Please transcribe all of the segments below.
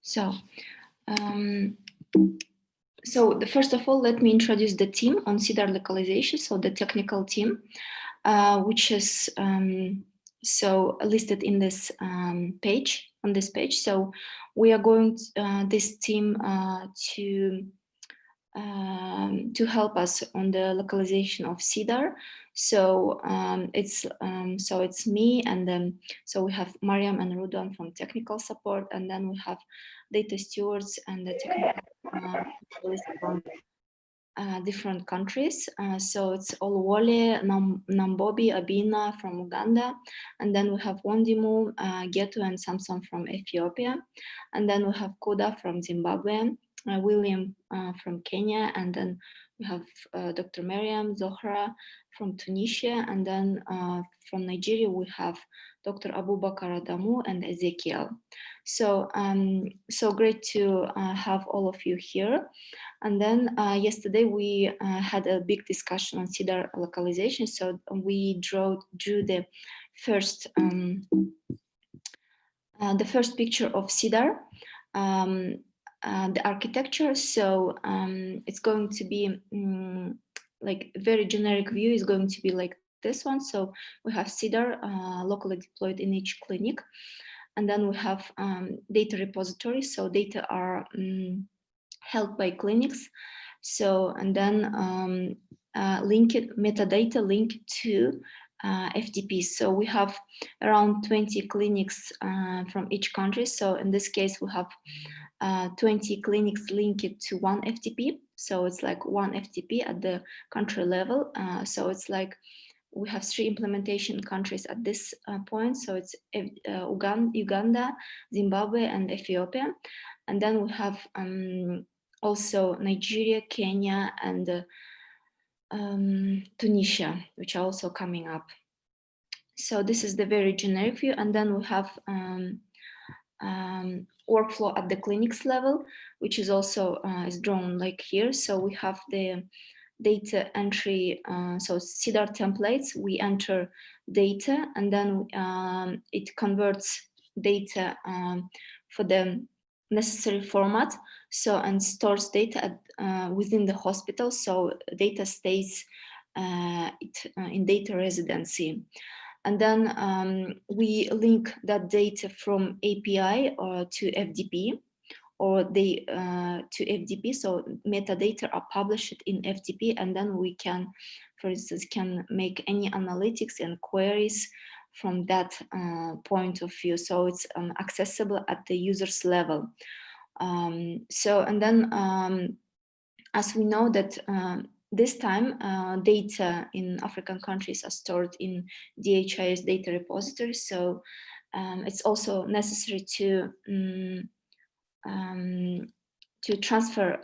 So first of all, let me introduce the team on CEDAR localization, so the technical team, which is so listed in this page, on this page. So we are going this team to help us on the localization of CEDAR. So it's me, and then so we have Mariam and Rudan from technical support, and then we have data stewards and the technical from different countries. So it's Oluwole, Nambobi, Abina from Uganda, and then we have Wondimu, Getu and Samson from Ethiopia, and then we have Koda from Zimbabwe, William from Kenya, and then we have Dr. Mariam Zohra from Tunisia, and then from Nigeria we have Dr. Abubakar Adamu and Ezekiel. So so great to have all of you here. And then yesterday we had a big discussion on CEDAR localization. So we drew the first picture of CEDAR, the architecture. So it's going to be like a very generic view is going to be like this one. So we have CEDAR locally deployed in each clinic, and then we have data repositories. So data are held by clinics. So, and then metadata linked to FTP. So we have around 20 clinics from each country. So in this case, we have 20 clinics linked to one FTP. So it's like one FTP at the country level. So it's like we have 3 implementation countries at this point. So it's Uganda, Zimbabwe, and Ethiopia. And then we have also Nigeria, Kenya, and Tunisia, which are also coming up. So this is the very generic view. And then we have workflow at the clinics level, which is also is drawn like here. So we have the data entry, so CEDAR templates, we enter data, and then it converts data for the necessary format, so and stores data at, within the hospital, so data stays in data residency. And then we link that data from API or to FDP, or they to FDP. So metadata are published in FDP, and then we can, for instance, can make any analytics and queries from that point of view. So it's accessible at the user's level. So, and then as we know that this time data in African countries are stored in DHIS data repositories. So it's also necessary to transfer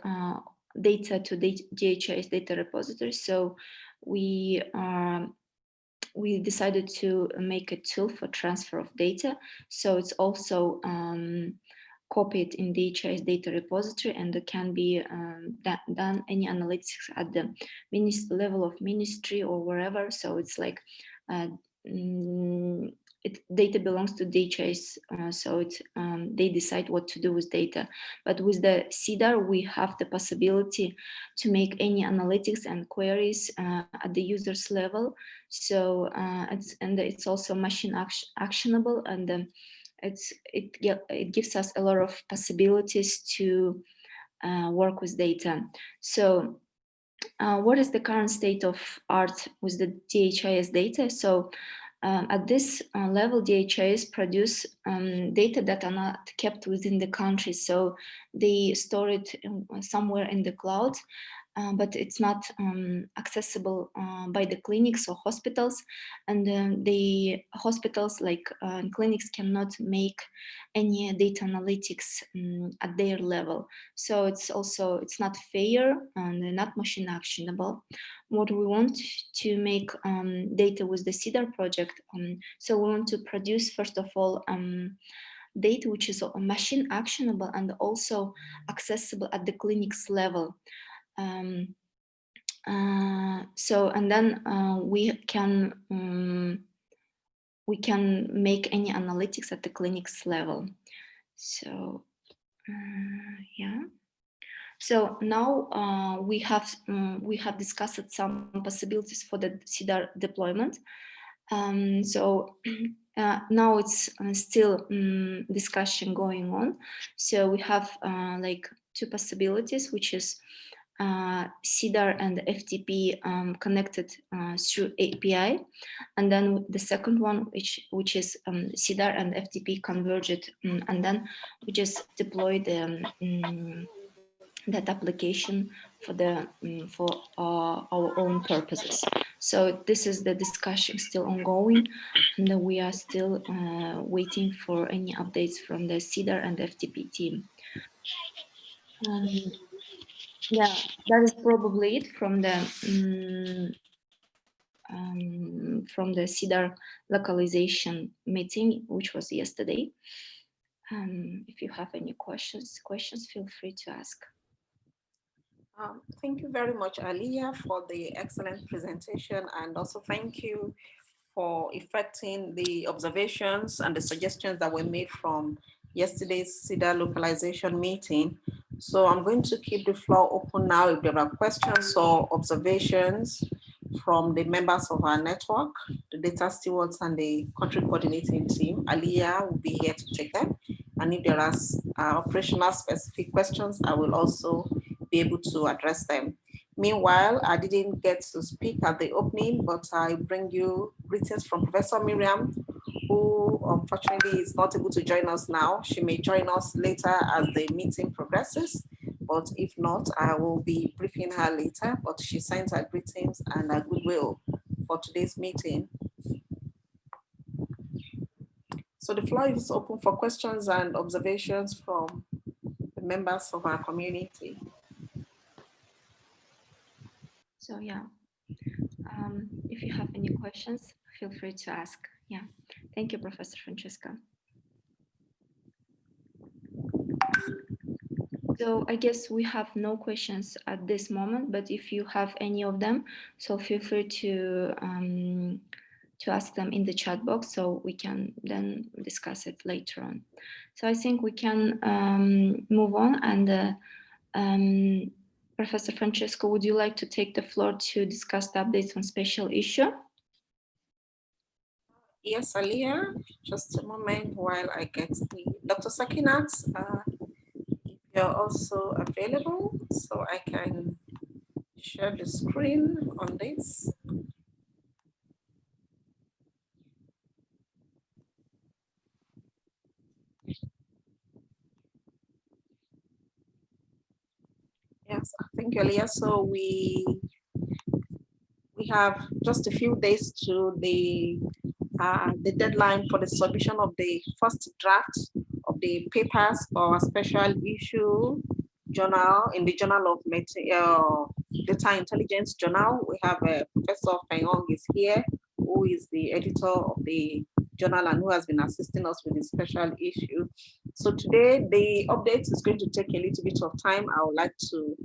data to the DHIS data repository. So we decided to make a tool for transfer of data. So it's also copied in DHIS data repository, and it can be done any analytics at the level of ministry or wherever. So it's like data belongs to DHIS, so it's, they decide what to do with data. But with the CEDAR, we have the possibility to make any analytics and queries at the user's level. So it's also machine actionable, and it gives us a lot of possibilities to work with data. So what is the current state of art with the DHIS data? So at this level, DHIS produce data that are not kept within the country. So they store it somewhere in the cloud. but it's not accessible by the clinics or hospitals, and the hospitals like clinics cannot make any data analytics at their level. So it's not fair and not machine actionable. What we want to make data with the CEDAR project, so we want to produce first of all data which is machine actionable and also accessible at the clinics level. So and then we can make any analytics at the clinics level. So yeah. So now we have discussed some possibilities for the CEDAR deployment. So now it's still discussion going on. So we have like two possibilities, which is CEDAR and FTP connected through API, and then the second one, which is CEDAR and FTP converged, and then we just deploy that application for our own purposes. So this is the discussion still ongoing, and we are still waiting for any updates from the CEDAR and FTP team. Yeah, that is probably it from the CEDAR localization meeting, which was yesterday. If you have any questions, feel free to ask. Thank you very much, Aliyah, for the excellent presentation, and also thank you for effecting the observations and the suggestions that were made from yesterday's CEDAR localization meeting. So I'm going to keep the floor open now if there are questions or observations from the members of our network, the data stewards and the country coordinating team. Aliyah will be here to take them. And if there are operational specific questions, I will also be able to address them. Meanwhile, I didn't get to speak at the opening, but I bring you greetings from Professor Miriam, who unfortunately is not able to join us now. She may join us later as the meeting progresses, but if not, I will be briefing her later, but she sends her greetings and her goodwill for today's meeting. So the floor is open for questions and observations from the members of our community. So yeah, if you have any questions, feel free to ask. Yeah, thank you, Professor Francesca. So I guess we have no questions at this moment, but if you have any of them, so feel free to ask them in the chat box so we can then discuss it later on. So I think we can move on, and Professor Francesco, would you like to take the floor to discuss the updates on special issue? Yes, Aliyah, just a moment while I get the Dr. Sakinat, if you're also available, so I can share the screen on this. Yes, thank you, Aliyah. So we have just a few days to the deadline for the submission of the first draft of the papers for a special issue journal in the Journal of Data Intelligence Journal. We have Professor Fayong is here, who is the editor of the journal and who has been assisting us with the special issue. So today the update is going to take a little bit of time. I would like to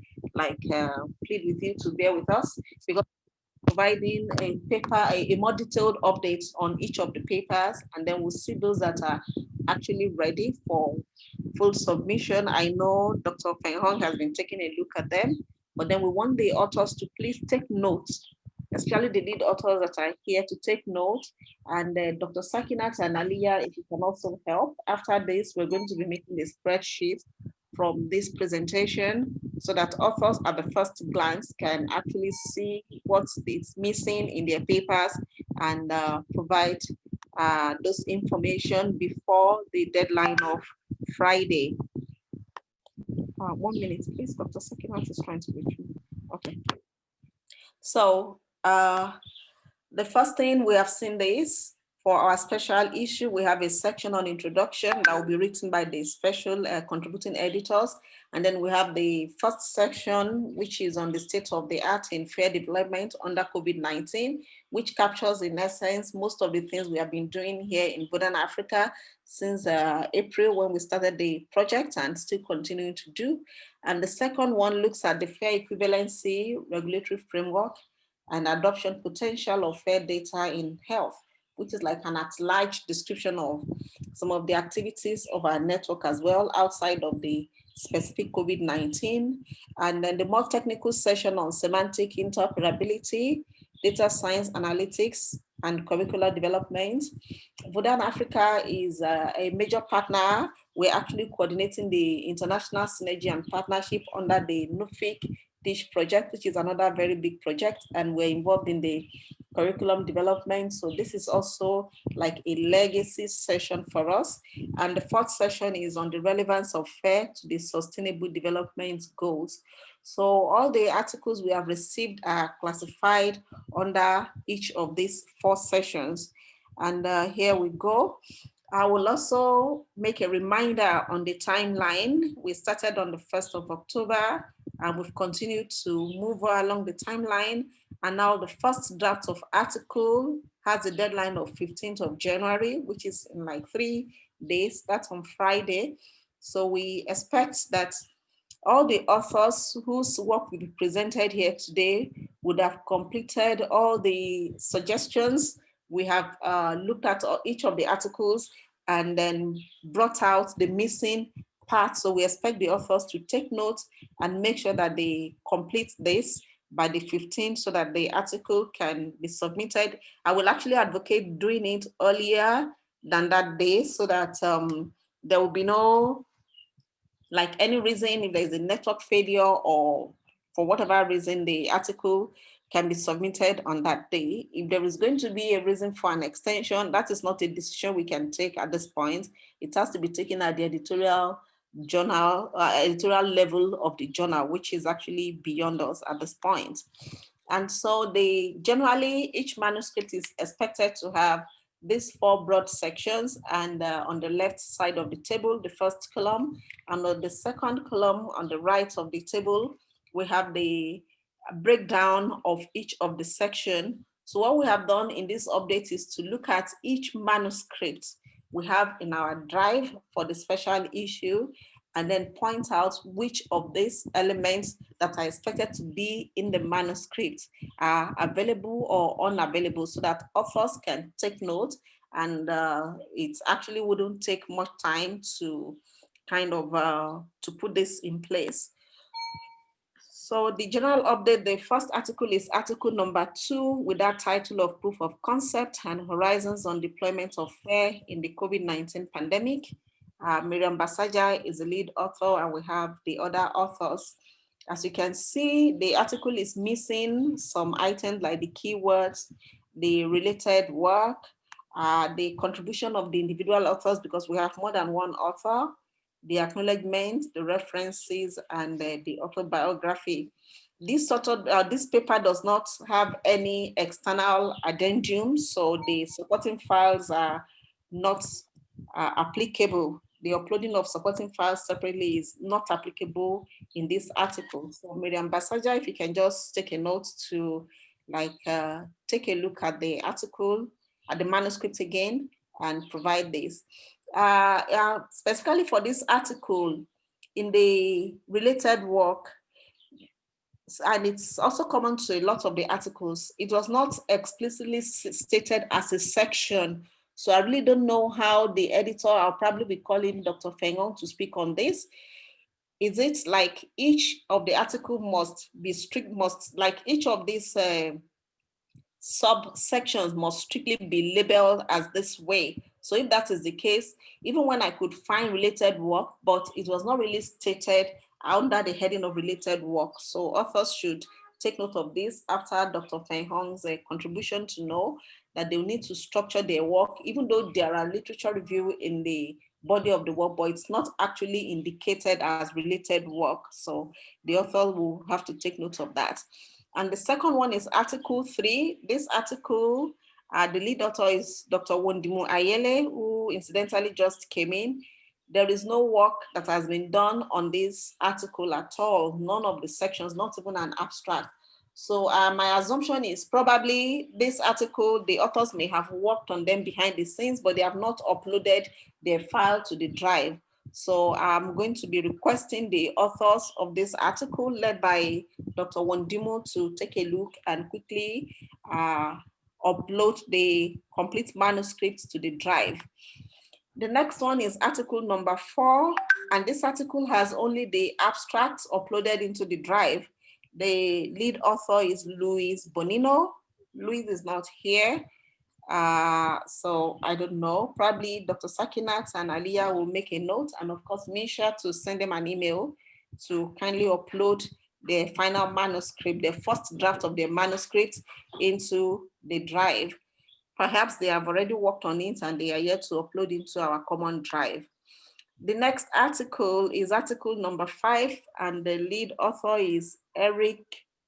plead with you to bear with us because providing a paper, a more detailed updates on each of the papers, and then we'll see those that are actually ready for full submission. I know Dr. Feng Hong has been taking a look at them, but then we want the authors to please take notes, especially the lead authors that are here to take notes. And Dr. Sakinat and Aliyah, if you can also help. After this, we're going to be making a spreadsheet from this presentation so that authors at the first glance can actually see what is missing in their papers and provide those information before the deadline of Friday. 1 minute, please. Dr. Sakinat is trying to reach me. Okay. So the first thing we have seen this for our special issue, we have a section on introduction that will be written by the special contributing editors. And then we have the first section, which is on the state of the art in fair development under COVID-19, which captures in essence most of the things we have been doing here in VODAN Africa since April when we started the project and still continuing to do. And the second one looks at the fair equivalency regulatory framework and adoption potential of fair data in health, which is like an at-large description of some of the activities of our network as well outside of the specific COVID-19. And then the more technical session on semantic interoperability, data science analytics, and curricular development. VODAN Africa is a major partner. We're actually coordinating the international synergy and partnership under the NUFIC Teach project, which is another very big project, and we're involved in the curriculum development. So this is also like a legacy session for us. And the fourth session is on the relevance of FAIR to the sustainable development goals. So all the articles we have received are classified under each of these four sessions. And here we go. I will also make a reminder on the timeline. We started on the 1st of October and we've continued to move along the timeline. And now the first draft of article has a deadline of 15th of January, which is in like 3 days. That's on Friday. So we expect that all the authors whose work will be presented here today would have completed all the suggestions. We have looked at each of the articles and then brought out the missing parts. So we expect the authors to take notes and make sure that they complete this by the 15th so that the article can be submitted. I will actually advocate doing it earlier than that day so that there will be no like any reason, if there's a network failure or for whatever reason, the article can be submitted on that day. If there is going to be a reason for an extension, that is not a decision we can take at this point. It has to be taken at the editorial journal, editorial level of the journal, which is actually beyond us at this point. And so generally each manuscript is expected to have these four broad sections, and on the left side of the table, the first column, and on the second column on the right of the table, we have the breakdown of each of the section. So what we have done in this update is to look at each manuscript we have in our drive for the special issue, and then point out which of these elements that are expected to be in the manuscript are available or unavailable so that authors can take note, and it actually wouldn't take much time to kind of to put this in place. So the general update, the first article is article number 2 with that title of Proof of Concept and Horizons on Deployment of FAIR in the COVID-19 Pandemic. Miriam Basaja is the lead author and we have the other authors. As you can see, the article is missing some items like the keywords, the related work, the contribution of the individual authors because we have more than one author, the acknowledgement, the references, and the autobiography. This paper does not have any external addendum, so the supporting files are not applicable. The uploading of supporting files separately is not applicable in this article. So Miriam Basaja, if you can just take a note to take a look at the article, at the manuscript again, and provide this. Specifically for this article, in the related work, and it's also common to a lot of the articles, it was not explicitly stated as a section. So I really don't know how the editor, I'll probably be calling Dr. Fengong to speak on this. Is it like each of the article must be strict, like each of these subsections must strictly be labeled as this way? So if that is the case, even when I could find related work, but it was not really stated under the heading of related work. So authors should take note of this after Dr. Feng Hong's contribution to know that they will need to structure their work, even though there are literature review in the body of the work, but it's not actually indicated as related work. So the author will have to take note of that. And the second one is Article 3. This article, the lead author is Dr. Wondimu Ayele, who incidentally just came in. There is no work that has been done on this article at all, none of the sections, not even an abstract. So my assumption is probably this article, the authors may have worked on them behind the scenes, but they have not uploaded their file to the drive. So I'm going to be requesting the authors of this article led by Dr. Wondimo to take a look and quickly upload the complete manuscripts to the drive. The next one is article number 4, and this article has only the abstracts uploaded into the drive. The lead author is Luis Bonino. Luis is not here, so I don't know. Probably Dr. Sakinat and Aliyah will make a note, and of course, Misha to send them an email to kindly upload the final manuscript, the first draft of the manuscript into the drive. Perhaps they have already worked on it and they are yet to upload into our common drive. The next article is article number 5, and the lead author is Eric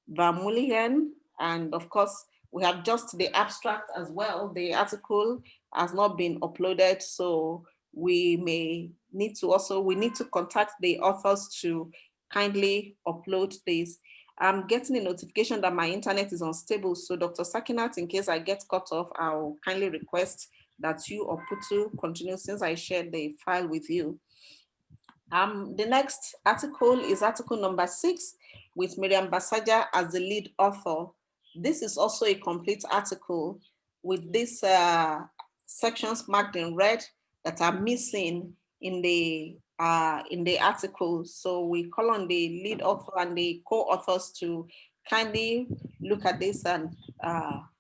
Vermeulen. And of course, we have just the abstract as well. The article has not been uploaded, so we need to contact the authors to kindly upload this. I'm getting a notification that my internet is unstable. So Dr. Sakinat, in case I get cut off, I'll kindly request that you or Putu continue since I shared the file with you. The next article is article number 6 with Miriam Basaja as the lead author. This is also a complete article with these sections marked in red that are missing in the article. So we call on the lead author and the co-authors to kindly look at this and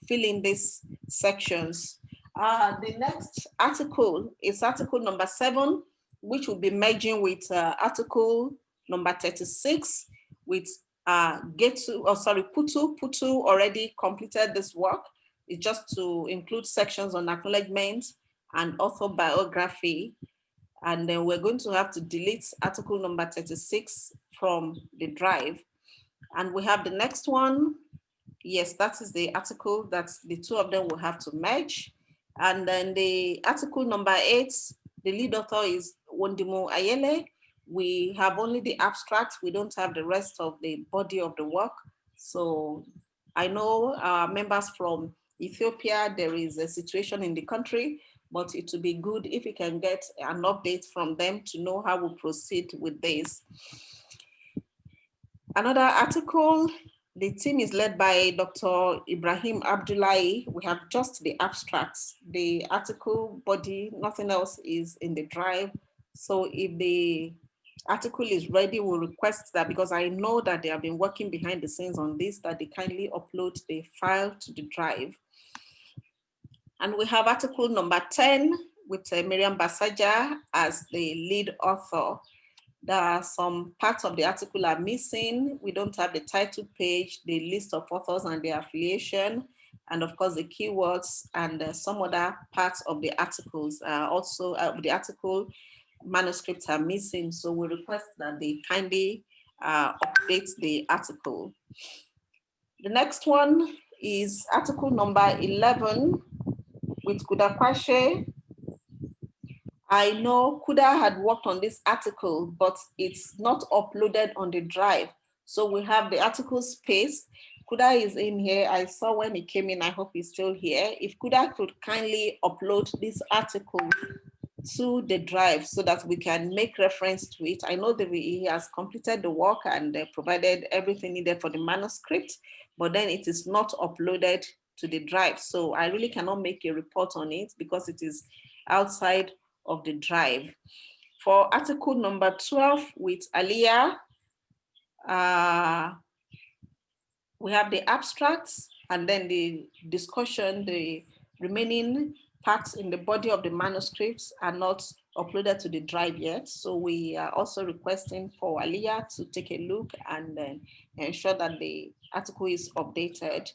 fill in these sections. The next article is article number 7, which will be merging with article number 36 with Putu. Putu already completed this work. It's just to include sections on acknowledgement and author biography. And then we're going to have to delete article number 36 from the drive. And we have the next one. Yes, that is the article that the two of them will have to merge. And then the article number 8, the lead author is Wondimo Ayele. We have only the abstract. We don't have the rest of the body of the work. So I know members from Ethiopia, there is a situation in the country, but it would be good if we can get an update from them to know how we proceed with this. Another article, the team is led by Dr. Ibrahim Abdullahi. We have just the abstracts. The article body, nothing else is in the drive. So if the article is ready, we'll request that, because I know that they have been working behind the scenes on this, that they kindly upload the file to the drive. And we have article number 10 with Miriam Basaja as the lead author. There are some parts of the article are missing. We don't have the title page, the list of authors and their affiliation, and of course the keywords and some other parts of the articles. Also, the article manuscripts are missing. So we request that they kindly update the article. The next one is article number 11 with Kuda Kwashe. I know Kuda had worked on this article, but it's not uploaded on the drive. So we have the article space. Kuda is in here. I saw when he came in. I hope he's still here. If Kuda could kindly upload this article to the drive so that we can make reference to it. I know that he has completed the work and provided everything needed for the manuscript, but then it is not uploaded to the drive. So I really cannot make a report on it because it is outside of the drive. For article number 12 with Aliyah, we have the abstracts and then the discussion, the remaining parts in the body of the manuscripts are not uploaded to the drive yet. So we are also requesting for Aliyah to take a look and then ensure that the article is updated.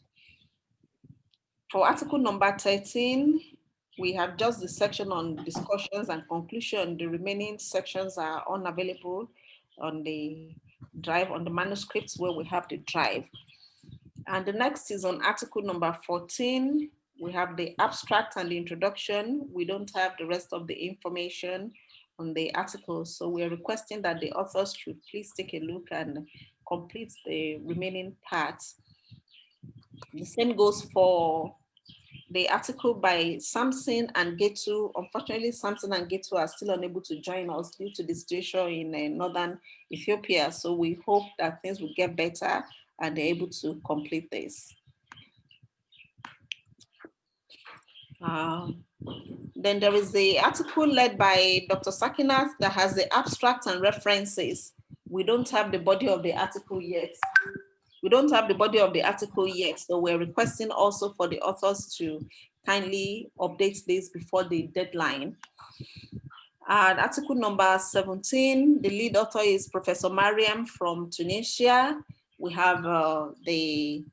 For article number 13, We have just the section on discussions and conclusion. The remaining sections are unavailable on the drive, on the manuscripts where we have the drive. And the next is on article number 14. We have the abstract and the introduction. We don't have the rest of the information on the article. So we are requesting that the authors should please take a look and complete the remaining parts. The same goes for the article by Samson and Getu. Unfortunately, Samson and Getu are still unable to join us due to the situation in northern Ethiopia. So we hope that things will get better and they're able to complete this. Then there is the article led by Dr. Sakinath that has the abstract and references. We don't have the body of the article yet. So we're requesting also for the authors to kindly update this before the deadline. Article number 17, the lead author is Professor Mariam from Tunisia. We have the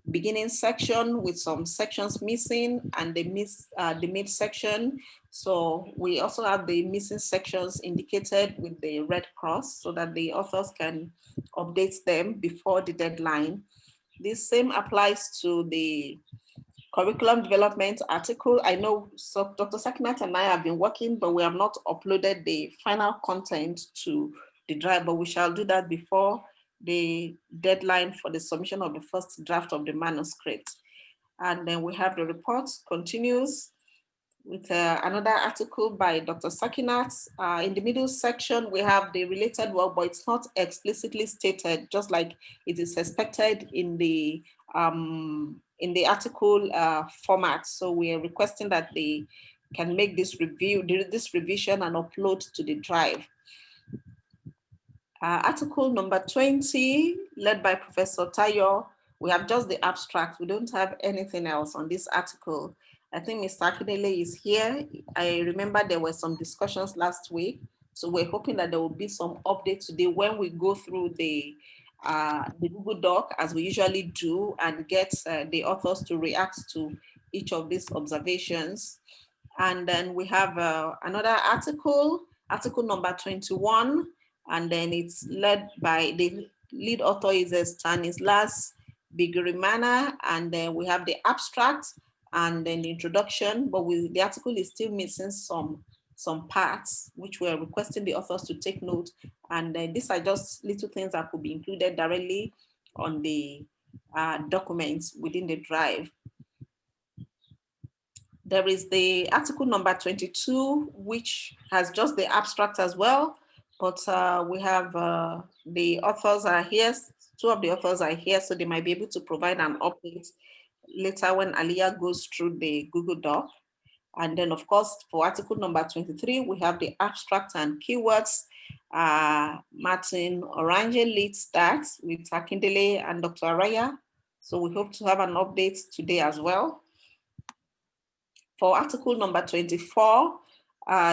beginning section with some sections missing and the mid section. So we also have the missing sections indicated with the red cross so that the authors can update them before the deadline. This same applies to the curriculum development article. I know Dr. Sakinat and I have been working, but we have not uploaded the final content to the drive, but we shall do that before the deadline for the submission of the first draft of the manuscript. And then we have the report continues with another article by Dr. Sakinat. In the middle section, we have the related work, but it's not explicitly stated, just like it is expected in the article format. So we are requesting that they can make this revision and upload to the drive. Article number 20, led by Professor Tayo. We have just the abstract. We don't have anything else on this article. I think Mr. Akindele is here. I remember there were some discussions last week. So we're hoping that there will be some update today when we go through the Google Doc, as we usually do, and get the authors to react to each of these observations. And then we have another article, article number 21, and then it's led by the lead author is Stanislas Bigirimana, and then we have the abstract and then the introduction, but the article is still missing some parts, which we're requesting the authors to take note. And these are just little things that could be included directly on the documents within the drive. There is the article number 22, which has just the abstract as well, but we have the authors are here, two of the authors are here, so they might be able to provide an update later when Aliyah goes through the Google Doc. And then of course, for article number 23, we have the abstract and keywords. Martin Orange leads that with Akindele and Dr. Araya. So we hope to have an update today as well. For article number 24,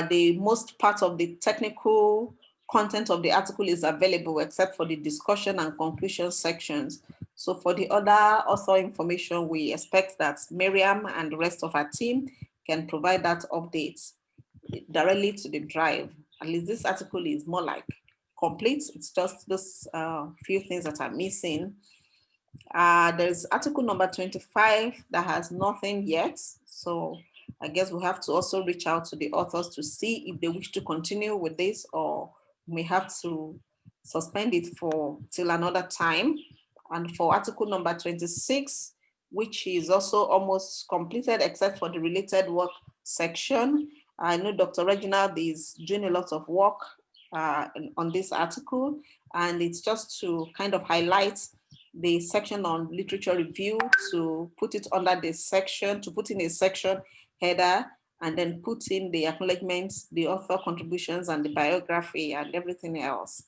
the most part of the technical content of the article is available except for the discussion and conclusion sections. So for the other author information, we expect that Miriam and the rest of our team can provide that update directly to the drive. At least this article is more like complete. It's just those few things that are missing. There's article number 25 that has nothing yet. So I guess we have to also reach out to the authors to see if they wish to continue with this, or we may have to suspend it till another time. And for article number 26, which is also almost completed except for the related work section, I know Dr. Reginald is doing a lot of work on this article, and it's just to kind of highlight the section on literature review, to put it under this section, to put in a section header, and then put in the acknowledgements, the author contributions, and the biography and everything else.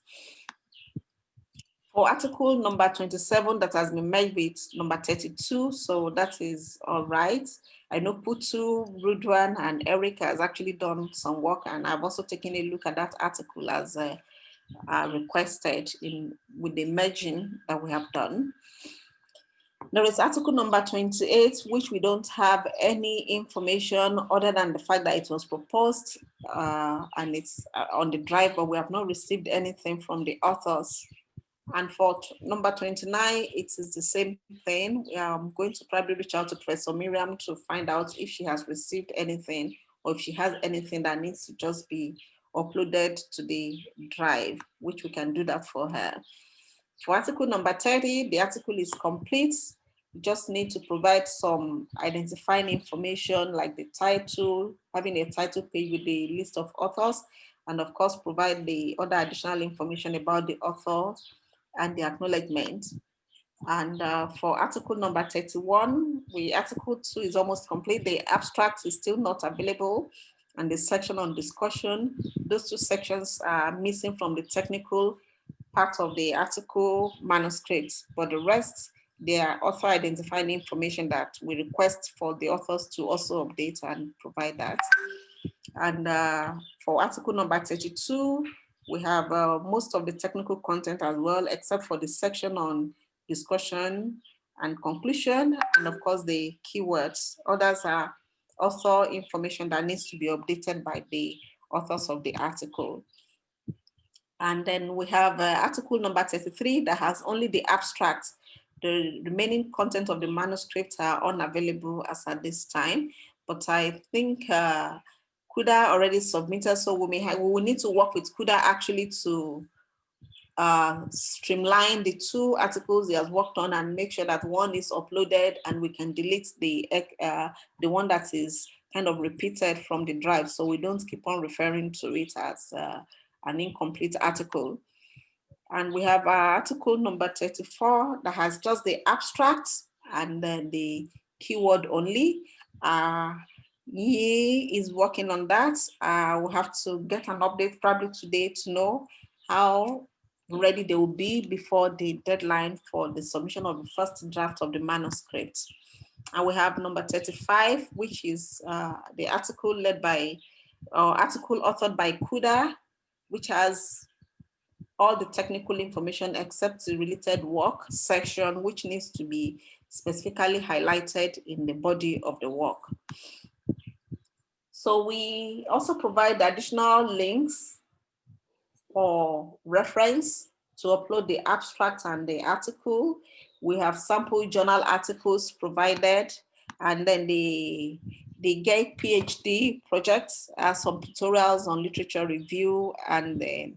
For article number 27, that has been merged with number 32, so that is all right. I know Putu, Rudwan, and Eric has actually done some work, and I've also taken a look at that article as requested with the merging that we have done. There is article number 28, which we don't have any information other than the fact that it was proposed and it's on the drive, but we have not received anything from the authors. And for number 29, it is the same thing. I'm going to probably reach out to Professor Miriam to find out if she has received anything or if she has anything that needs to just be uploaded to the drive, which we can do that for her. For article number 30, the article is complete. You just need to provide some identifying information like the title, having a title page with the list of authors, and of course, provide the other additional information about the authors and the acknowledgement. And for article number 31, article 2 is almost complete. The abstract is still not available. And the section on discussion, those two sections are missing from the technical part of the article manuscript, but the rest, they are author identifying information that we request for the authors to also update and provide that. And for article number 32, we have most of the technical content as well, except for the section on discussion and conclusion, and of course the keywords. Others are author information that needs to be updated by the authors of the article. And then we have article number 33 that has only the abstract. The remaining content of the manuscript are unavailable as at this time, but I think Kuda already submitted, so we will need to work with Kuda actually to streamline the two articles he has worked on and make sure that one is uploaded and we can delete the one that is kind of repeated from the drive, so we don't keep on referring to it as an incomplete article. And we have article number 34 that has just the abstract and then the keyword only. He is working on that. We'll have to get an update probably today to know how ready they will be before the deadline for the submission of the first draft of the manuscript. And we have number 35, which is the article article authored by Kuda, which has all the technical information except the related work section, which needs to be specifically highlighted in the body of the work. So we also provide additional links for reference to upload the abstract and the article. We have sample journal articles provided, and then the GATE PhD projects are some tutorials on literature review and the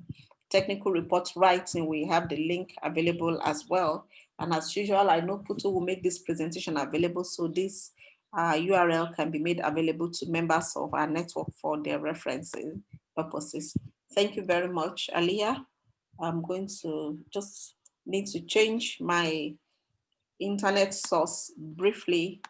technical report writing. We have the link available as well. And as usual, I know Putu will make this presentation available, so this URL can be made available to members of our network for their referencing purposes. Thank you very much, Aliyah. I'm going to just need to change my internet source briefly,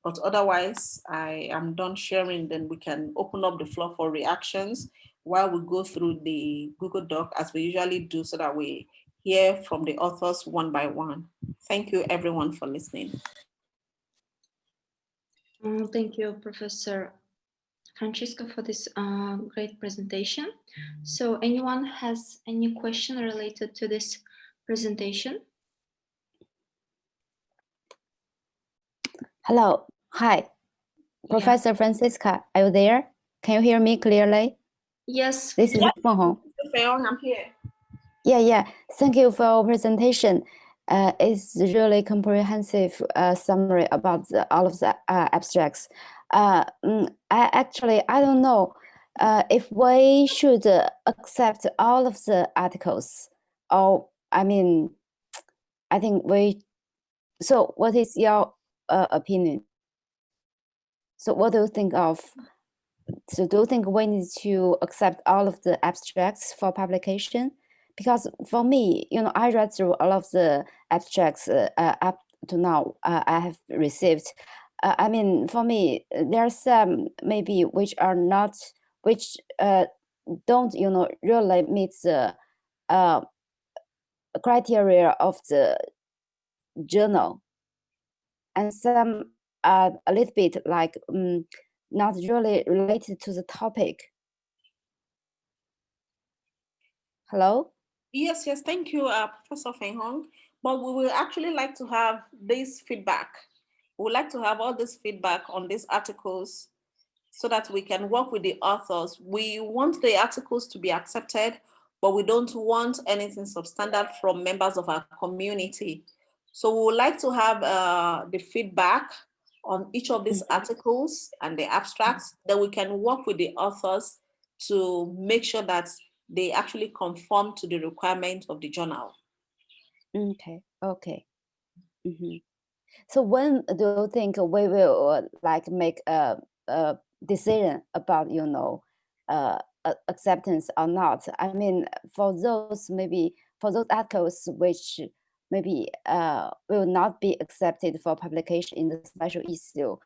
but otherwise I am done sharing. Then we can open up the floor for reactions while we go through the Google Doc as we usually do, so that we hear from the authors one by one. Thank you everyone for listening. Thank you, Professor Francisco, for this great presentation. So anyone has any question related to this presentation? Hello, hi. Professor Francisca, are you there? Can you hear me clearly? Yes. This is Feng Hong. I'm here. Yeah. Thank you for your presentation. It's really comprehensive summary about all of the abstracts. I don't know if we should accept all of the articles, or I think we. So, what is your opinion? So, what do you think of? So, do you think we need to accept all of the abstracts for publication? Because for me, I read through all of the abstracts up to now I have received. For me, there are some maybe which don't, really meet the criteria of the journal, and some are a little bit like not really related to the topic. Hello? Yes, thank you, Professor Feng Hong. But we will actually like to have this feedback. We would like to have all this feedback on these articles so that we can work with the authors. We want the articles to be accepted, but we don't want anything substandard from members of our community. So we would like to have the feedback on each of these articles and the abstracts, that we can work with the authors to make sure that they actually conform to the requirement of the journal. Okay, okay. So when do you think we will like make a decision about, you know, acceptance or not? I mean, for those maybe for those articles which maybe will not be accepted for publication in the special issue,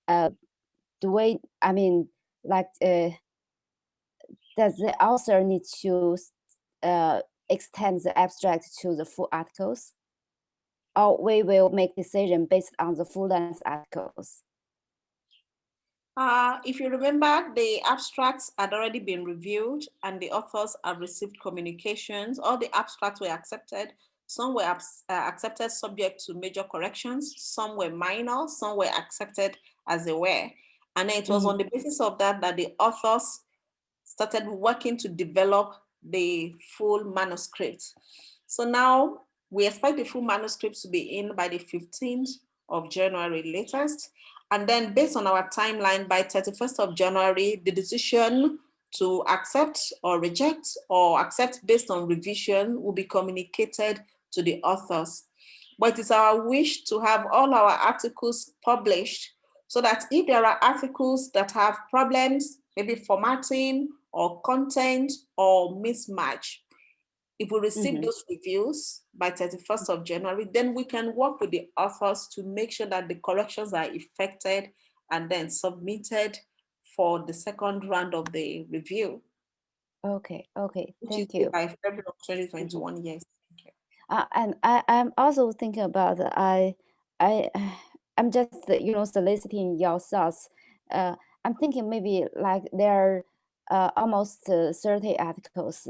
do we? I mean, like, does the author need to extend the abstract to the full articles? Or we will make decision based on the full length articles? If you remember, the abstracts had already been reviewed and the authors have received communications. All the abstracts were accepted. Some were accepted subject to major corrections. Some were minor. Some were accepted as they were. And it was on the basis of that that the authors started working to develop the full manuscript. So now we expect the full manuscript to be in by the 15th of January latest. And then based on our timeline, by 31st of January, the decision to accept or reject or accept based on revision will be communicated to the authors. But it is our wish to have all our articles published so that if there are articles that have problems, maybe formatting or content or mismatch, if we receive those reviews by 31st of January, then we can work with the authors to make sure that the corrections are effected and then submitted for the second round of the review. Okay, okay, Which is thank you. by February of 2021, yes. Thank you. And I'm also thinking about I'm just, you know, soliciting your thoughts. I'm thinking maybe like there are almost 30 articles.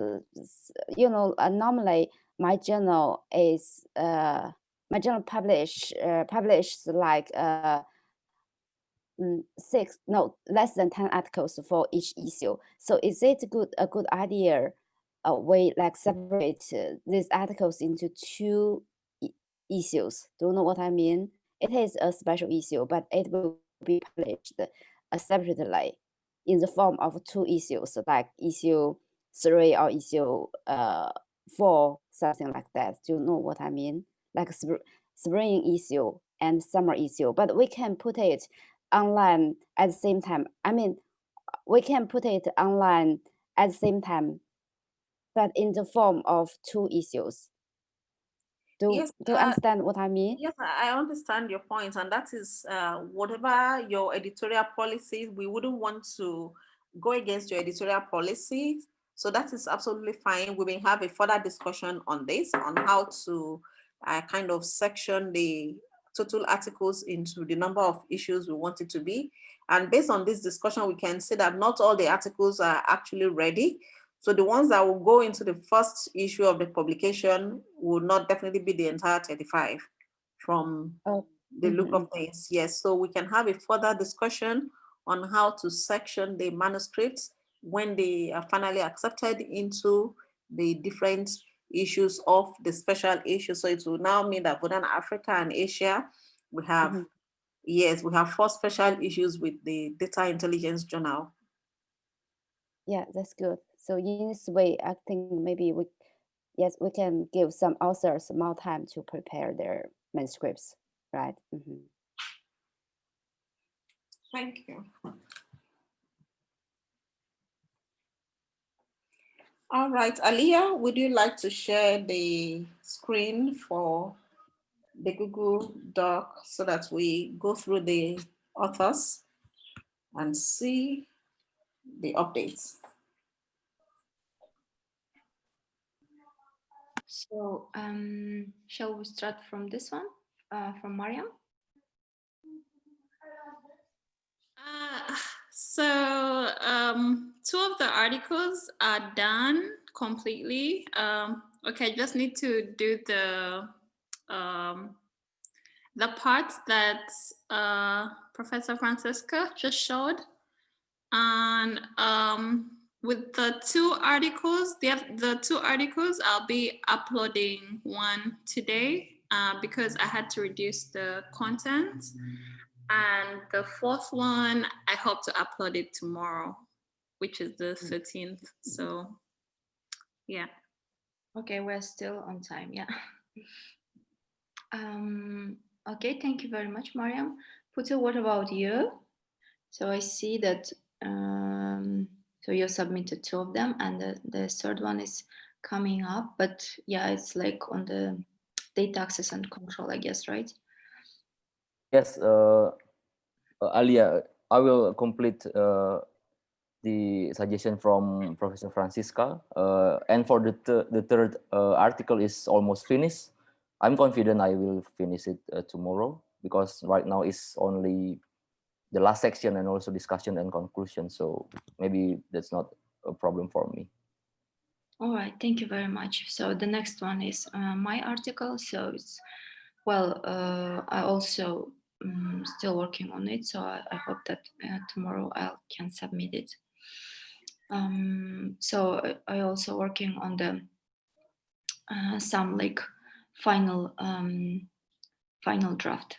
You know, normally my journal is my journal published like less than 10 articles for each issue. So is it a good idea? We like separate these articles into two issues. Do you know what I mean? It is a special issue, but it will be published separately in the form of two issues, like issue 3 or issue 4, something like that. Do you know what I mean? Like spring issue and summer issue, but we can put it online at the same time. I mean, we can put it online at the same time, but in the form of two issues. Yes, Do you understand what I mean? yes, I understand your point, and that is whatever your editorial policies, we wouldn't want to go against your editorial policies. So that is absolutely fine. We may have a further discussion on this, on how to kind of section the total articles into the number of issues we want it to be. And based on this discussion, we can say that not all the articles are actually ready. So the ones that will go into the first issue of the publication will not definitely be the entire 35 from the look of things. Yes, so we can have a further discussion on how to section the manuscripts when they are finally accepted into the different issues of the special issue. So it will now mean that VODAN Africa and Asia, we have, yes, we have 4 special issues with the Data Intelligence Journal. Yeah, that's good. So in this way, I think maybe we can give some authors more time to prepare their manuscripts, right? Thank you. All right, Aliyah, would you like to share the screen for the Google Doc so that we go through the authors and see the updates? So shall we start from this one, from Mariam? So 2 of the articles are done completely. Okay, I just need to do the the parts that Professor Francisca just showed. And with the two articles, the two articles, I'll be uploading one today because I had to reduce the content. And the fourth one, I hope to upload it tomorrow, which is the 13th. So, yeah. Okay, we're still on time, yeah. Okay, thank you very much, Mariam. Putu, what about you? So I see that so you submitted two of them, and the third one is coming up, but yeah, it's like on the data access and control, I guess, right? Yes, Alia, I will complete the suggestion from Professor Francisca, and for the third article is almost finished. I'm confident I will finish it tomorrow, because right now it's only the last section and also discussion and conclusion. So maybe that's not a problem for me. All right, thank you very much. So the next one is my article. So it's, well, I also still working on it. So I hope that tomorrow I can submit it. So I also working on the some like final final draft.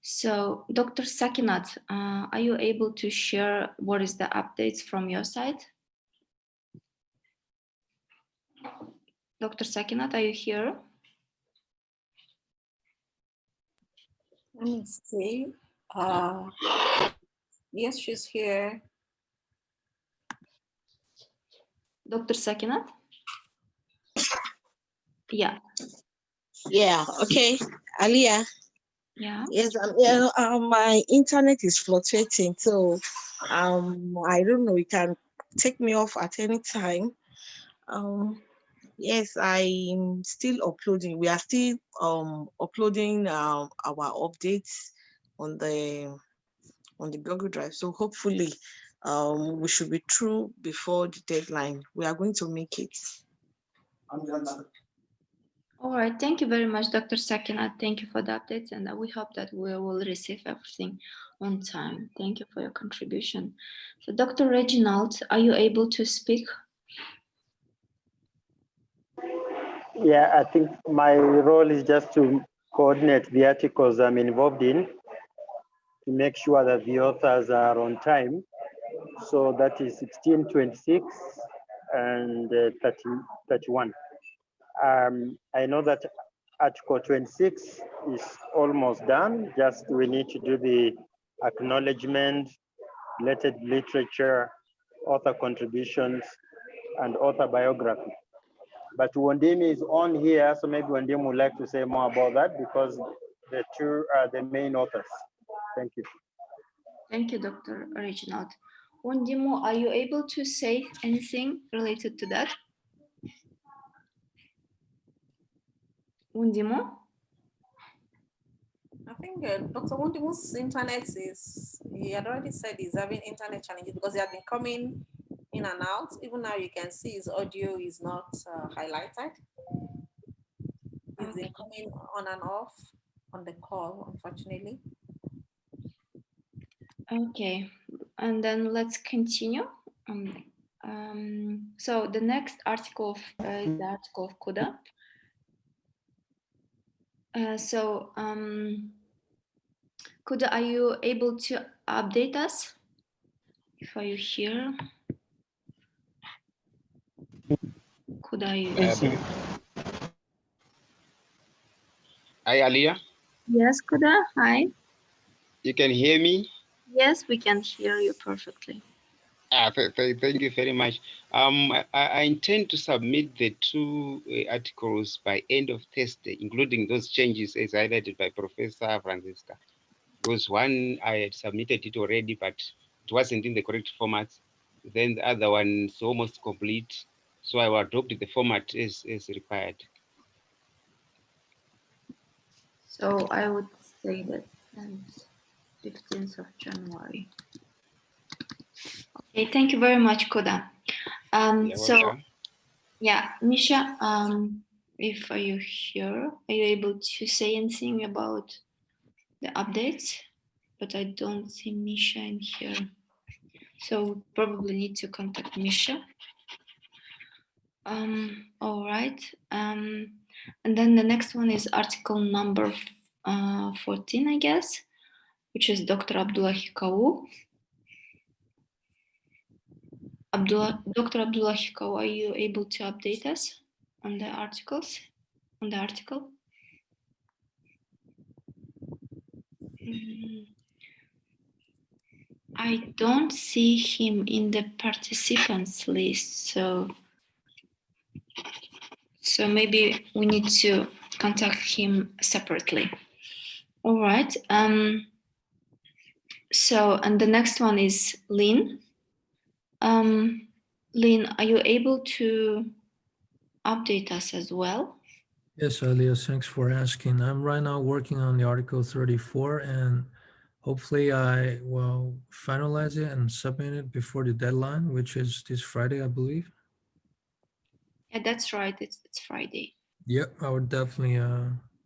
So Dr. Sakinat, are you able to share what is the updates from your side? Dr. Sakinat, are you here? Let me see. Yes, she's here. Dr. Sakinat? Yeah. Yeah, okay. Alia. Yeah. Yes, my internet is fluctuating, so I don't know, you can take me off at any time. Yes, I'm still uploading. We are still uploading our updates on the Google Drive. So hopefully we should be through before the deadline. We are going to make it. All right, thank you very much, Dr. Sakinat. Thank you for the updates, and we hope that we will receive everything on time. Thank you for your contribution. So, Dr. Reginald, are you able to speak? Yeah, I think my role is just to coordinate the articles I'm involved in, to make sure that the authors are on time. So that is 16, 26, and 31. I know that Article 26 is almost done. Just we need to do the acknowledgement, related literature, author contributions, and author biography. But Wandimi is on here, so maybe Wandimi would like to say more about that, because the two are the main authors. Thank you. Thank you, Dr. Reginald. Wandimo, are you able to say anything related to that? Wandimo? I think Dr. Wondimu's internet is, he had already said he's having internet challenges because he had been coming in and out. Even now you can see his audio is not highlighted. He's been coming on and off on the call, unfortunately. Okay, and then let's continue. So the next article is the article of Kuda. Kuda, are you able to update us? If are you here? Kuda, are you? Hi, Alia. Yes, Kuda. Hi. You can hear me? Yes, we can hear you perfectly. Thank you very much. I intend to submit the two articles by end of Thursday, including those changes as highlighted by Professor Francisca. Because one, I had submitted it already, but it wasn't in the correct format. Then the other one is almost complete. So I will adopt the format as required. So I would say that 15th of January. Okay, thank you very much, Kuda. So welcome. yeah, Misha, if are you here? Are you able to say anything about the updates? But I don't see Misha in here. So we probably need to contact Misha. All right. And then the next one is article number 14, I guess, which is Dr. Abdullahi Kawu. Dr. Abdullahi Kawu, are you able to update us on the articles? On the article? I don't see him in the participants list, so maybe we need to contact him separately. All right. So, and the next one is Lynn. Lynn, are you able to update us as well? Yes, Alia, thanks for asking. I'm right now working on the Article 34, and hopefully I will finalize it and submit it before the deadline, which is this Friday, I believe. Yeah, that's right. It's Friday. Yep, I would definitely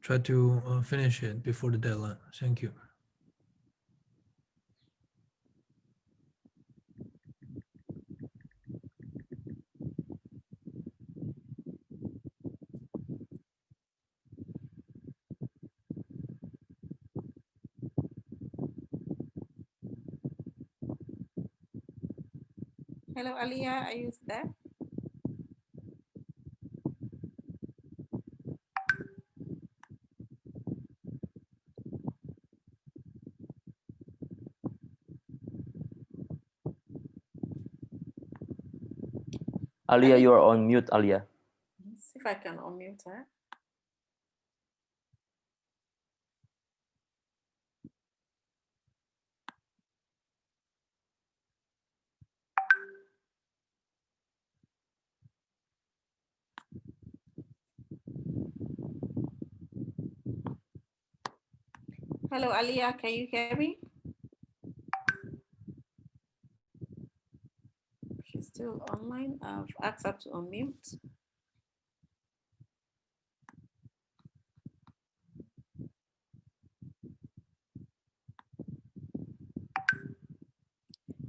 try to finish it before the deadline. Thank you. Hello, Alia, are you there? Alia, you are on mute, Alia. Let's see if I can unmute her. Hello, Alia, can you hear me? She's still online. I've asked her to unmute.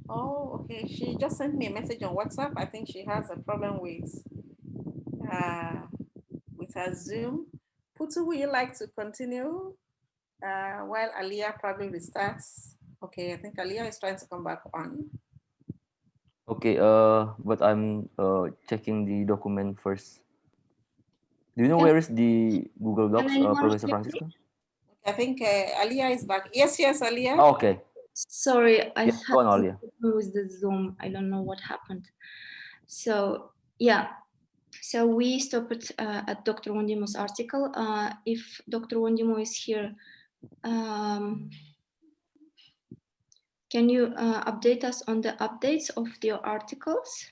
Oh, okay. She just sent me a message on WhatsApp. I think she has a problem with her Zoom. Putu, would you like to continue while Alia probably restarts? Okay, I think Alia is trying to come back on. Okay, but I'm checking the document first. Do you know where is the Google Docs, Professor Francisco? I think Alia is back. Yes, Alia. Oh, okay. Sorry, I Yes, go on, Alia. with the Zoom. I don't know what happened. So yeah, so we stopped at Dr. Wondimo's article. If Dr. Wondimo is here, can you update us on the updates of your articles?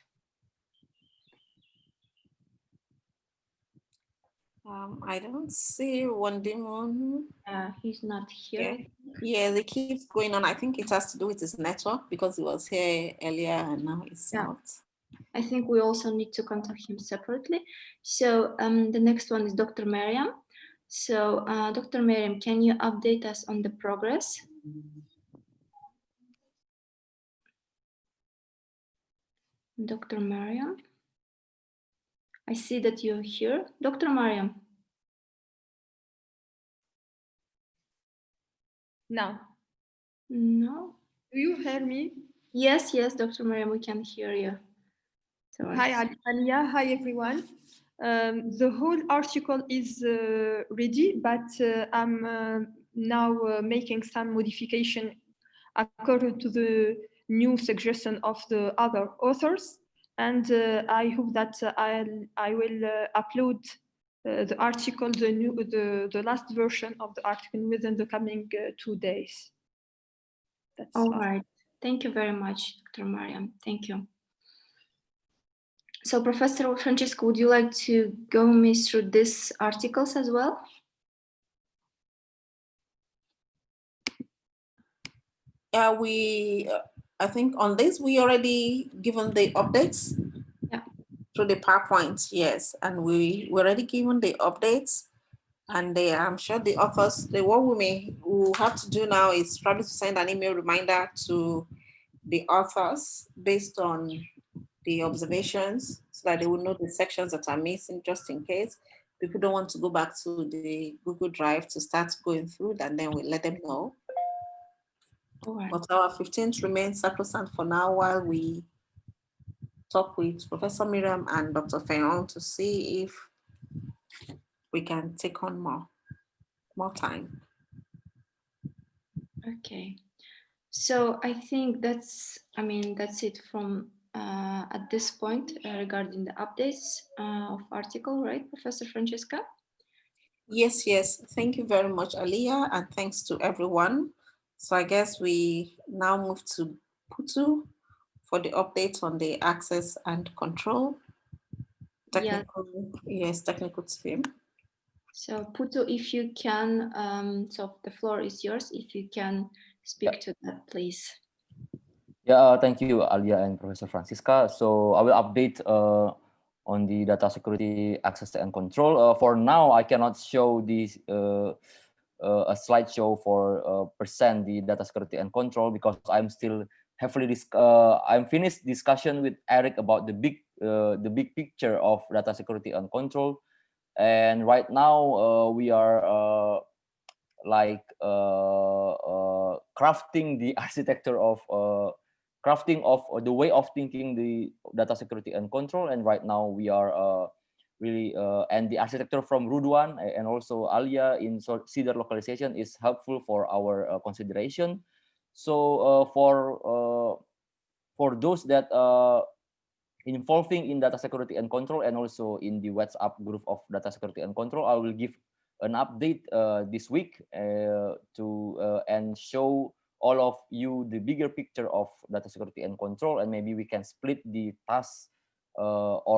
I don't see Wondimo. He's not here. Yeah, it keeps going on. I think it has to do with his network because he was here earlier and now it's not. I think we also need to contact him separately. So the next one is Dr. Mariam. So Dr. Mariam, can you update us on the progress? Dr. Mariam, I see that you're here. Dr. Mariam. No. No. Do you hear me? Yes, Dr. Mariam, we can hear you. So hi, Alia. Hi, everyone. The whole article is ready, but I'm now making some modification according to the new suggestion of the other authors. And I hope that I will upload the article, the last version of the article within the coming 2 days. That's all right. Thank you very much, Dr. Mariam. Thank you. So Professor Francisco, would you like to go me through these articles as well? I think on this, we already given the updates. Yeah. Through the PowerPoint, yes. And we were already given the updates. And I'm sure the authors, what we will have to do now is probably to send an email reminder to the authors based on the observations so that they will know the sections that are missing, just in case people don't want to go back to the Google Drive to start going through that, and then we let them know. Right. But our 15th remains sacrosanct for now while we talk with Professor Miriam and Dr. Fayon to see if we can take on more time. Okay. So I think that's it from at this point regarding the updates of article, right, Professor Francesca? Yes. Thank you very much, Aliyah, and thanks to everyone. So I guess we now move to Putu for the update on the access and control. Technical team. So Putu, if you can, so the floor is yours. If you can speak to that, please. Yeah, thank you, Alia and Professor Francisca. So I will update on the data security access and control. For now, I cannot show this a slideshow for present the data security and control because I'm still heavily I'm finished discussion with Eric about the big picture of data security and control, and right now we are crafting the architecture of the way of thinking the data security and control. And right now we are really and the architecture from Ruduan and also Alia in CEDAR localization is helpful for our consideration. So for those that involving in data security and control and also in the WhatsApp group of data security and control, I will give an update this week and show all of you the bigger picture of data security and control, and maybe we can split the tasks or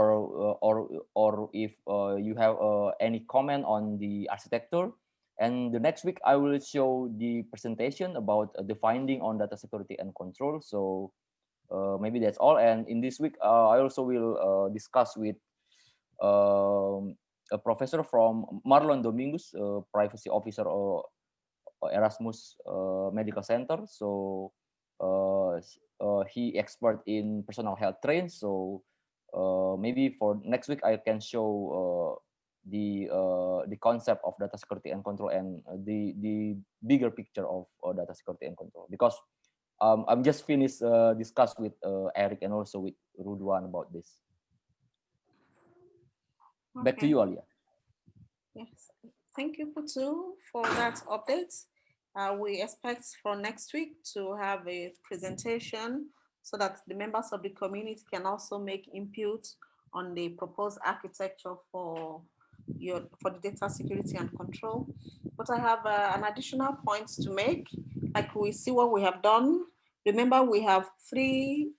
if you have any comment on the architecture. And the next week I will show the presentation about the finding on data security and control. So maybe that's all. And in this week, I also will discuss with a professor from Marlon Dominguez, privacy officer of Erasmus Medical Center. So he expert in personal health train. So maybe for next week I can show the concept of data security and control and the bigger picture of data security and control, because I'm just finished discuss with Eric and also with Rudwan about this. Okay. Back to you, Alia. Yes, thank you, Putu, for that update. We expect for next week to have a presentation so that the members of the community can also make input on the proposed architecture for the data security and control. But I have an additional point to make. Like we see what we have done. Remember, we have three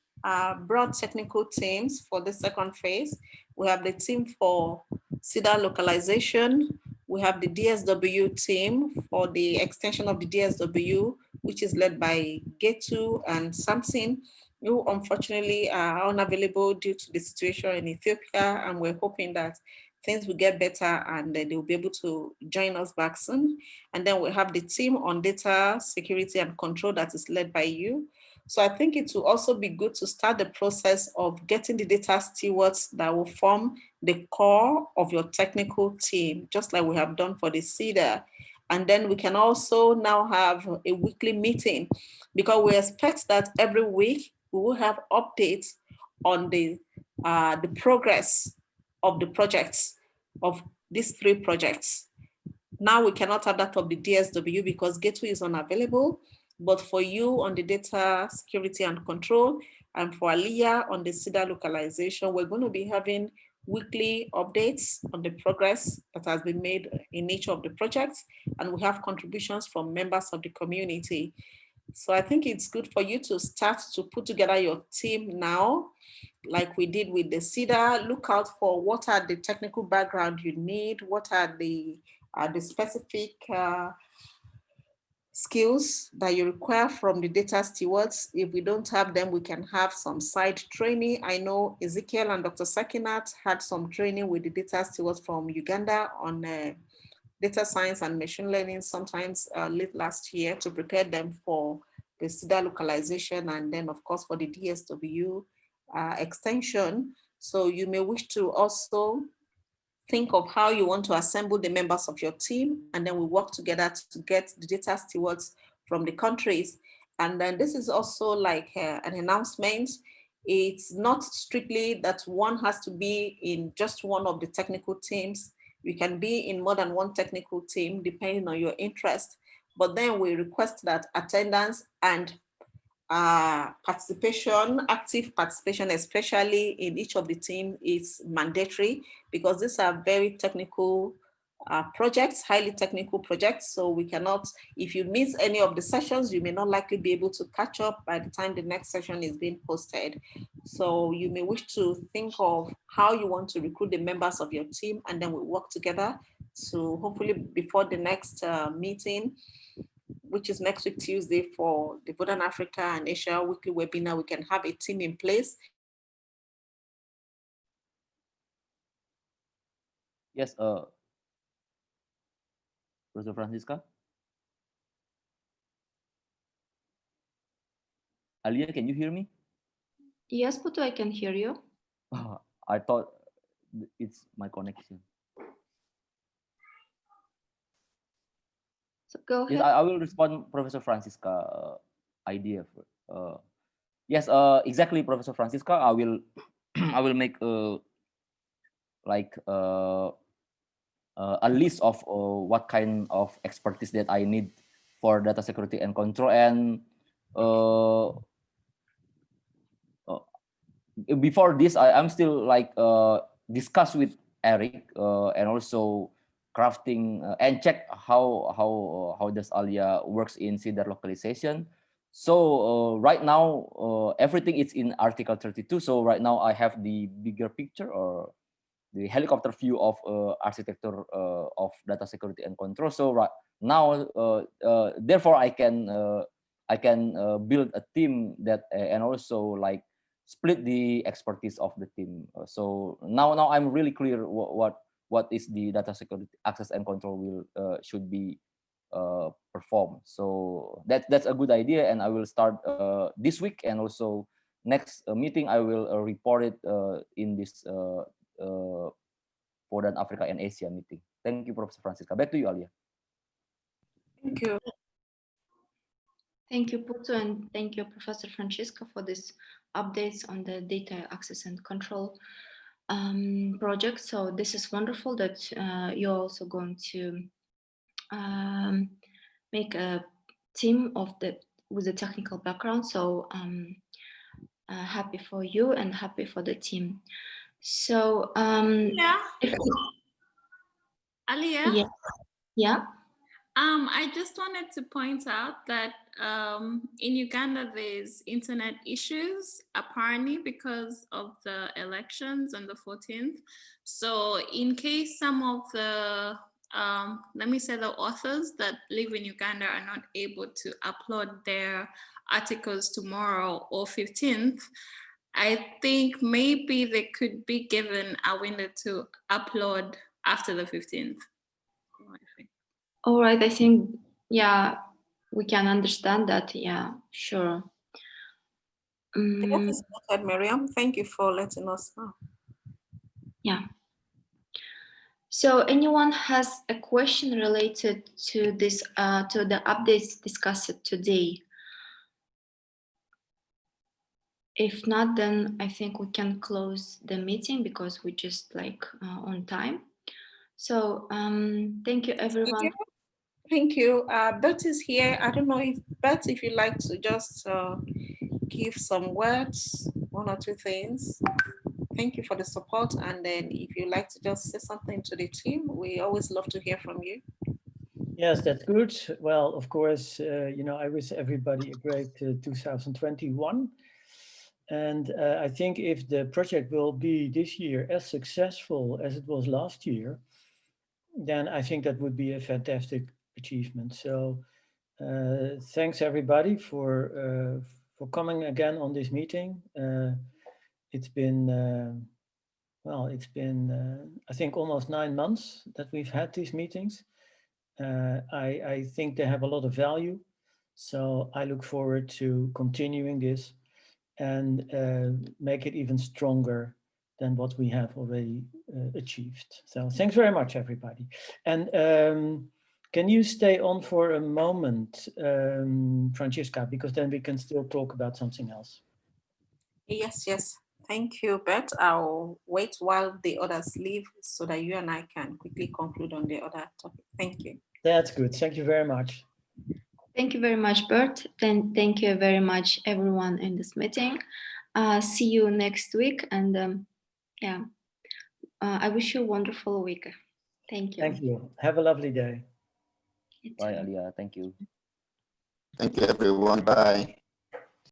broad technical teams for the second phase. We have the team for CEDAR localization. We have the DSW team for the extension of the DSW, which is led by Getu and Samson, who unfortunately are unavailable due to the situation in Ethiopia. And we're hoping that things will get better and they will be able to join us back soon. And then we have the team on data security and control that is led by you. So I think it will also be good to start the process of getting the data stewards that will form the core of your technical team, just like we have done for the CEDAR. And then we can also now have a weekly meeting, because we expect that every week we will have updates on the progress of the projects, of these three projects. Now we cannot have that of the DSW because Gateway is unavailable, but for you on the data security and control, and for Aliyah on the CEDAR localization, we're going to be having weekly updates on the progress that has been made in each of the projects, and we have contributions from members of the community. So I think it's good for you to start to put together your team now, like we did with the CEDAR. Look out for what are the technical background you need, what are the specific skills that you require from the data stewards. If we don't have them, we can have some side training. I know Ezekiel and Dr. Sakinat had some training with the data stewards from Uganda on data science and machine learning sometimes late last year to prepare them for the CEDA localization and then of course for the DSW extension. So you may wish to also think of how you want to assemble the members of your team, and then we work together to get the data stewards from the countries. And then this is also like an announcement. It's not strictly that one has to be in just one of the technical teams. You can be in more than one technical team depending on your interest. But then we request that attendance and participation, active participation, especially in each of the team, is mandatory because these are very technical projects, highly technical projects. So we cannot, if you miss any of the sessions, you may not likely be able to catch up by the time the next session is being posted. So you may wish to think of how you want to recruit the members of your team, and then we work together to hopefully before the next meeting, which is next week, Tuesday, for the VODAN Africa and Asia weekly webinar, we can have a team in place. Yes, Professor Francisca. Alia, can you hear me? Yes, Putu, I can hear you. I thought it's my connection. So go ahead. Yes, I will respond Professor Francisca idea. Yes, exactly, Professor Francisca. I will I will make like a list of what kind of expertise that I need for data security and control. And before this, I'm still like discuss with Eric and also crafting and check how does Alia works in CEDAR localization. So right now everything is in Article 32. So right now I have the bigger picture or the helicopter view of architecture of data security and control. So right now, therefore, I can build a team that and also like split the expertise of the team. So now I'm really clear what is the data security access and control will should be performed. So that's a good idea, and I will start this week, and also next meeting I will report it in this VODAN Africa and Asia meeting. Thank you, Professor Francisca. Back to you, Alia. Thank you. Thank you, Putu, and thank you, Professor Francisca, for this updates on the data access and control project. So this is wonderful that you're also going to make a team of with a technical background. So happy for you and happy for the team. So yeah. Alia? Yeah. I just wanted to point out that in Uganda, there's internet issues, apparently because of the elections on the 14th. So in case some of the, let me say the authors that live in Uganda are not able to upload their articles tomorrow or 15th, I think maybe they could be given a window to upload after the 15th. All right, I think, yeah, we can understand that. Yeah, sure. That is noted, Miriam. Thank you for letting us know. Yeah. So anyone has a question related to this, to the updates discussed today? If not, then I think we can close the meeting because we just like on time. So thank you, everyone. Thank you. Bert is here. I don't know if Bert, if you'd like to just give some words, one or two things. Thank you for the support. And then if you'd like to just say something to the team, we always love to hear from you. Yes, that's good. Well, of course, you know, I wish everybody a great 2021. And I think if the project will be this year as successful as it was last year, then I think that would be a fantastic achievement. So Thanks everybody for coming again on this meeting. It's been well, it's been I think almost 9 months that we've had these meetings. I think they have a lot of value, so I look forward to continuing this and make it even stronger than what we have already achieved. So thanks very much, everybody. And can you stay on for a moment, Francesca, because then we can still talk about something else. Yes, yes. Thank you, Bert. I'll wait while the others leave so that you and I can quickly conclude on the other topic. Thank you. That's good. Thank you very much. Thank you very much, Bert. Then thank you very much, everyone in this meeting. See you next week. And yeah, I wish you a wonderful week. Thank you. Thank you. Have a lovely day. Bye, Alia. Thank you. Thank you, everyone. Bye.